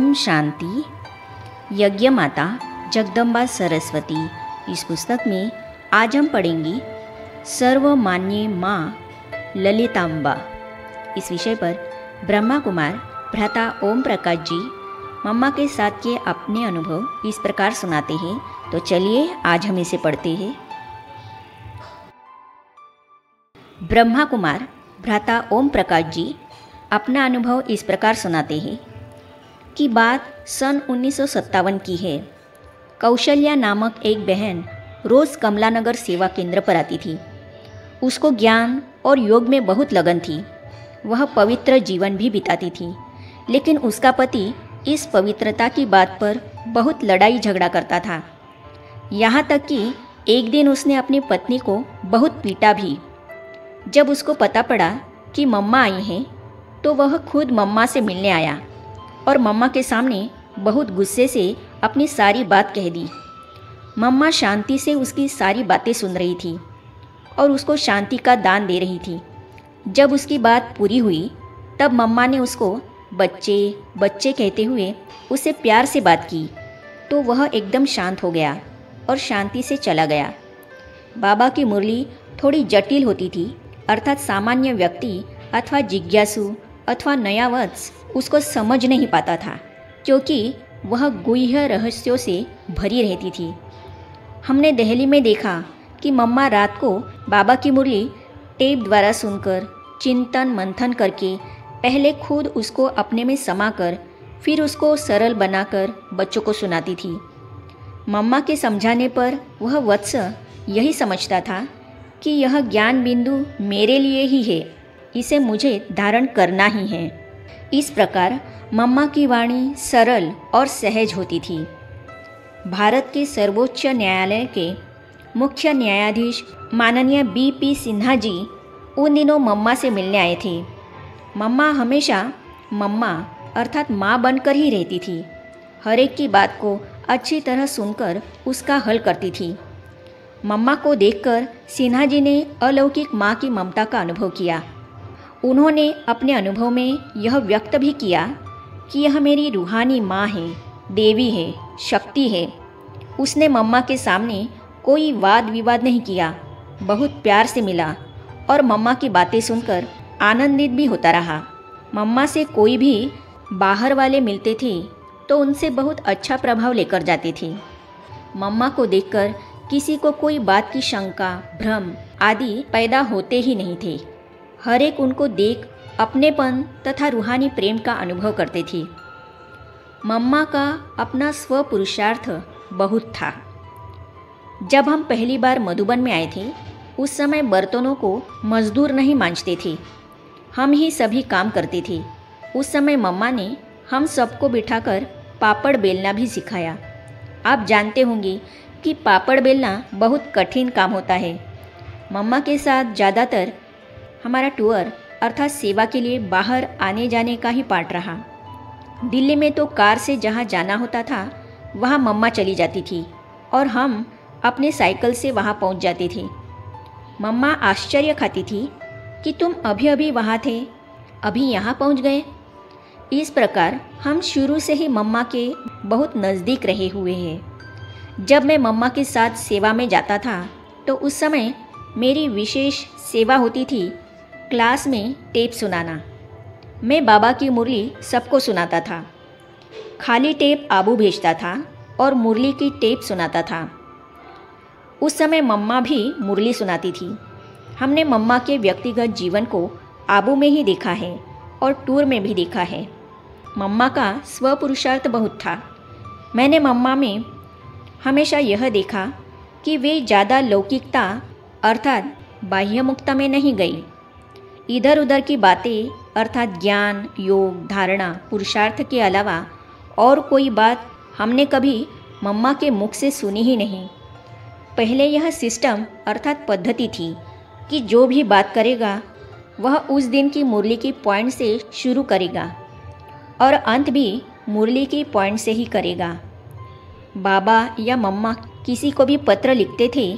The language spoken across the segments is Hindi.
ओम शांति। यज्ञ माता जगदम्बा सरस्वती। इस पुस्तक में आज हम पढ़ेंगे सर्वमान्य माँ ललितांबा। इस विषय पर ब्रह्मा कुमार भ्राता ओम प्रकाश जी मम्मा के साथ के अपने अनुभव इस प्रकार सुनाते हैं। तो चलिए आज हम इसे पढ़ते हैं। ब्रह्मा कुमार भ्राता ओम प्रकाश जी अपना अनुभव इस प्रकार सुनाते हैं कि बात सन 1957 की है। कौशल्या नामक एक बहन रोज़ कमलानगर सेवा केंद्र पर आती थी। उसको ज्ञान और योग में बहुत लगन थी। वह पवित्र जीवन भी बिताती थी, लेकिन उसका पति इस पवित्रता की बात पर बहुत लड़ाई झगड़ा करता था। यहाँ तक कि एक दिन उसने अपनी पत्नी को बहुत पीटा भी। जब उसको पता पड़ा कि मम्मा आई हैं, तो वह खुद मम्मा से मिलने आया और मम्मा के सामने बहुत गुस्से से अपनी सारी बात कह दी। मम्मा शांति से उसकी सारी बातें सुन रही थी और उसको शांति का दान दे रही थी। जब उसकी बात पूरी हुई, तब मम्मा ने उसको बच्चे बच्चे कहते हुए उससे प्यार से बात की, तो वह एकदम शांत हो गया और शांति से चला गया। बाबा की मुरली थोड़ी जटिल होती थी, अर्थात सामान्य व्यक्ति अथवा जिज्ञासु अथवा नया वत्स उसको समझ नहीं पाता था, क्योंकि वह गुह्य रहस्यों से भरी रहती थी। हमने दिल्ली में देखा कि मम्मा रात को बाबा की मुरली टेप द्वारा सुनकर चिंतन मंथन करके पहले खुद उसको अपने में समाकर फिर उसको सरल बनाकर बच्चों को सुनाती थी। मम्मा के समझाने पर वह वत्स यही समझता था कि यह ज्ञान बिंदु मेरे लिए ही है, इसे मुझे धारण करना ही है। इस प्रकार मम्मा की वाणी सरल और सहज होती थी। भारत के सर्वोच्च न्यायालय के मुख्य न्यायाधीश माननीय B.P. सिन्हा जी उन दिनों मम्मा से मिलने आए थे। मम्मा हमेशा मम्मा अर्थात माँ बनकर ही रहती थी। हर एक की बात को अच्छी तरह सुनकर उसका हल करती थी। मम्मा को देखकर सिन्हा जी ने अलौकिक माँ की ममता का अनुभव किया। उन्होंने अपने अनुभव में यह व्यक्त भी किया कि यह मेरी रूहानी माँ है, देवी है, शक्ति है। उसने मम्मा के सामने कोई वाद विवाद नहीं किया, बहुत प्यार से मिला और मम्मा की बातें सुनकर आनंदित भी होता रहा। मम्मा से कोई भी बाहर वाले मिलते थे तो उनसे बहुत अच्छा प्रभाव लेकर जाते थे। मम्मा को देखकर किसी को कोई बात की शंका, भ्रम आदि पैदा होते ही नहीं थे। हर एक उनको देख अपनेपन तथा रूहानी प्रेम का अनुभव करते थे। मम्मा का अपना स्व पुरुषार्थ बहुत था। जब हम पहली बार मधुबन में आए थे, उस समय बर्तनों को मजदूर नहीं मांझते थे, हम ही सभी काम करते थे। उस समय मम्मा ने हम सबको बिठाकर पापड़ बेलना भी सिखाया। आप जानते होंगे कि पापड़ बेलना बहुत कठिन काम होता है। मम्मा के साथ ज़्यादातर हमारा टूर अर्थात सेवा के लिए बाहर आने जाने का ही पार्ट रहा। दिल्ली में तो कार से जहाँ जाना होता था वहाँ मम्मा चली जाती थी और हम अपने साइकिल से वहाँ पहुँच जाते थे। मम्मा आश्चर्य खाती थी कि तुम अभी अभी वहाँ थे, अभी यहाँ पहुँच गए। इस प्रकार हम शुरू से ही मम्मा के बहुत नज़दीक रहे हुए हैं। जब मैं मम्मा के साथ सेवा में जाता था तो उस समय मेरी विशेष सेवा होती थी क्लास में टेप सुनाना। मैं बाबा की मुरली सबको सुनाता था। खाली टेप आबू भेजता था और मुरली की टेप सुनाता था। उस समय मम्मा भी मुरली सुनाती थी। हमने मम्मा के व्यक्तिगत जीवन को आबू में ही देखा है और टूर में भी देखा है। मम्मा का स्व पुरुषार्थ बहुत था। मैंने मम्मा में हमेशा यह देखा कि वे ज़्यादा लौकिकता अर्थात बाह्यमुक्ता में नहीं गई। इधर उधर की बातें अर्थात ज्ञान, योग, धारणा, पुरुषार्थ के अलावा और कोई बात हमने कभी मम्मा के मुख से सुनी ही नहीं। पहले यह सिस्टम अर्थात पद्धति थी कि जो भी बात करेगा वह उस दिन की मुरली की पॉइंट से शुरू करेगा और अंत भी मुरली की पॉइंट से ही करेगा। बाबा या मम्मा किसी को भी पत्र लिखते थे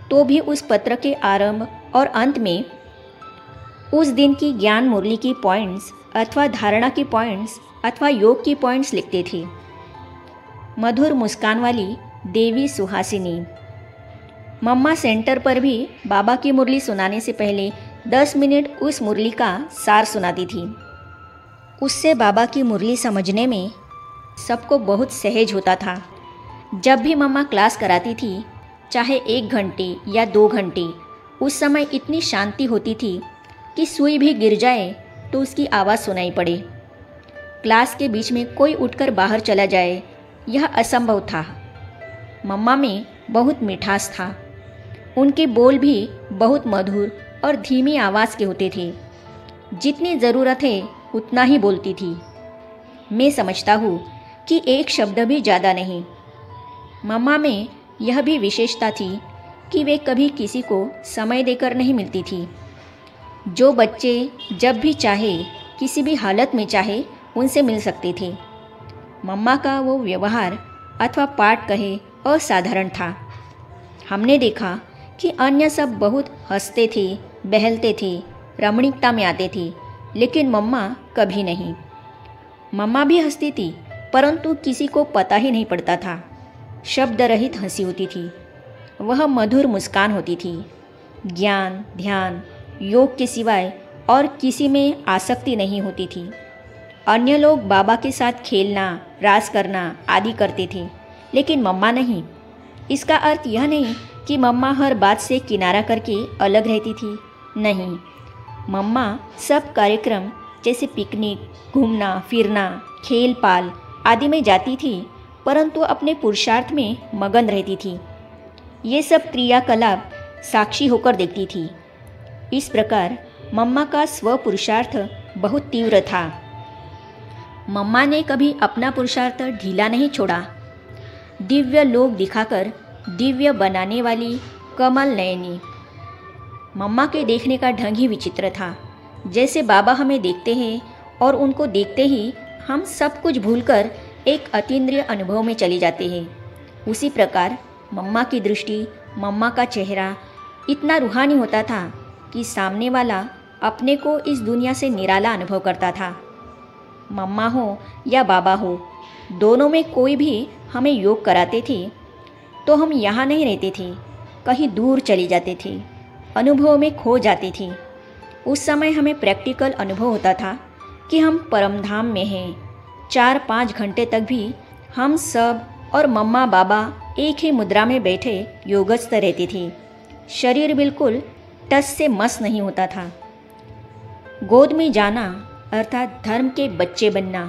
तो भी उस पत्र के आरंभ और अंत में उस दिन की ज्ञान मुरली की पॉइंट्स अथवा धारणा की पॉइंट्स अथवा योग की पॉइंट्स लिखते थे। मधुर मुस्कान वाली देवी सुहासिनी। मम्मा सेंटर पर भी बाबा की मुरली सुनाने से पहले 10 मिनट उस मुरली का सार सुनाती थी। उससे बाबा की मुरली समझने में सबको बहुत सहज होता था। जब भी मम्मा क्लास कराती थी, चाहे 1 घंटे या 2 घंटे, उस समय इतनी शांति होती थी कि सुई भी गिर जाए तो उसकी आवाज़ सुनाई पड़े। क्लास के बीच में कोई उठकर बाहर चला जाए, यह असंभव था। मम्मा में बहुत मिठास था। उनके बोल भी बहुत मधुर और धीमी आवाज़ के होते थे। जितनी ज़रूरत है उतना ही बोलती थी। मैं समझता हूँ कि एक शब्द भी ज़्यादा नहीं। मम्मा में यह भी विशेषता थी कि वे कभी किसी को समय देकर नहीं मिलती थी। जो बच्चे जब भी चाहे, किसी भी हालत में चाहे, उनसे मिल सकते थे। मम्मा का वो व्यवहार अथवा पाठ कहे असाधारण था। हमने देखा कि अन्य सब बहुत हंसते थे, बहलते थे, रमणीकता में आते थे, लेकिन मम्मा कभी नहीं। मम्मा भी हंसती थी, परंतु किसी को पता ही नहीं पड़ता था। शब्द रहित हंसी होती थी। वह मधुर मुस्कान होती थी। ज्ञान, ध्यान, योग के सिवाय और किसी में आसक्ति नहीं होती थी। अन्य लोग बाबा के साथ खेलना, रास करना आदि करते थे, लेकिन मम्मा नहीं। इसका अर्थ यह नहीं कि मम्मा हर बात से किनारा करके अलग रहती थी। नहीं, मम्मा सब कार्यक्रम जैसे पिकनिक, घूमना फिरना, खेल पाल आदि में जाती थी, परंतु अपने पुरुषार्थ में मगन रहती थी। ये सब क्रियाकलाप साक्षी होकर देखती थी। इस प्रकार मम्मा का स्व पुरुषार्थ बहुत तीव्र था। मम्मा ने कभी अपना पुरुषार्थ ढीला नहीं छोड़ा। दिव्य लोक दिखाकर दिव्य बनाने वाली कमल नयनी। मम्मा के देखने का ढंग ही विचित्र था। जैसे बाबा हमें देखते हैं और उनको देखते ही हम सब कुछ भूलकर एक अतीन्द्रिय अनुभव में चले जाते हैं, उसी प्रकार मम्मा की दृष्टि, मम्मा का चेहरा इतना रूहानी होता था कि सामने वाला अपने को इस दुनिया से निराला अनुभव करता था। मम्मा हो या बाबा हो, दोनों में कोई भी हमें योग कराते थे तो हम यहाँ नहीं रहते थे, कहीं दूर चले जाते थे, अनुभव में खो जाते थे। उस समय हमें प्रैक्टिकल अनुभव होता था कि हम परमधाम में हैं। 4-5 घंटे तक भी हम सब और मम्मा बाबा एक ही मुद्रा में बैठे योगस्थ रहते थे। शरीर बिल्कुल टस से मस नहीं होता था। गोद में जाना अर्थात धर्म के बच्चे बनना।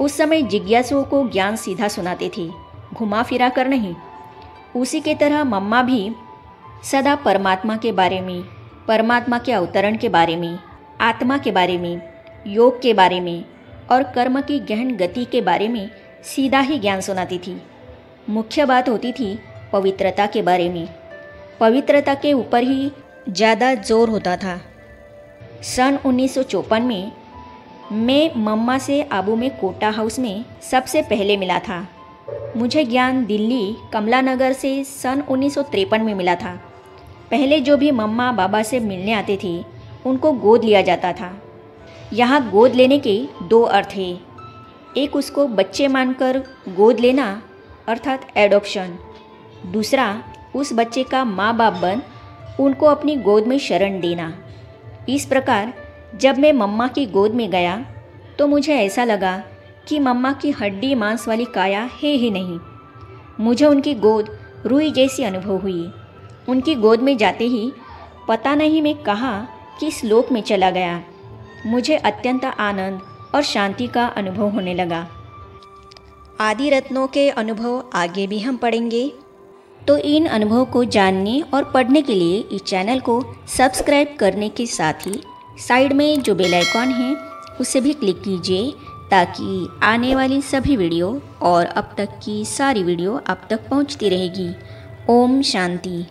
उस समय जिज्ञासुओं को ज्ञान सीधा सुनाते थे, घुमा फिरा कर नहीं। उसी के तरह मम्मा भी सदा परमात्मा के बारे में, परमात्मा के अवतरण के बारे में, आत्मा के बारे में, योग के बारे में और कर्म की गहन गति के बारे में सीधा ही ज्ञान सुनाती थी। मुख्य बात होती थी पवित्रता के बारे में। पवित्रता के ऊपर ही ज़्यादा जोर होता था। सन 1954 में मैं मम्मा से आबू में कोटा हाउस में सबसे पहले मिला था। मुझे ज्ञान दिल्ली कमला नगर से सन 1953 में मिला था। पहले जो भी मम्मा बाबा से मिलने आते थे उनको गोद लिया जाता था। यहाँ गोद लेने के 2 अर्थ हैं। एक उसको बच्चे मानकर गोद लेना अर्थात एडॉप्शन, दूसरा उस बच्चे का माँ बाप बन उनको अपनी गोद में शरण देना। इस प्रकार जब मैं मम्मा की गोद में गया तो मुझे ऐसा लगा कि मम्मा की हड्डी मांस वाली काया है ही नहीं। मुझे उनकी गोद रुई जैसी अनुभव हुई। उनकी गोद में जाते ही पता नहीं मैं कहाँ किस लोक में चला गया। मुझे अत्यंत आनंद और शांति का अनुभव होने लगा। आदि रत्नों के अनुभव आगे भी हम पढ़ेंगे, तो इन अनुभवों को जानने और पढ़ने के लिए इस चैनल को सब्सक्राइब करने के साथ ही साइड में जो बेल आइकॉन है उसे भी क्लिक कीजिए, ताकि आने वाली सभी वीडियो और अब तक की सारी वीडियो आप तक पहुंचती रहेगी। ओम शांति।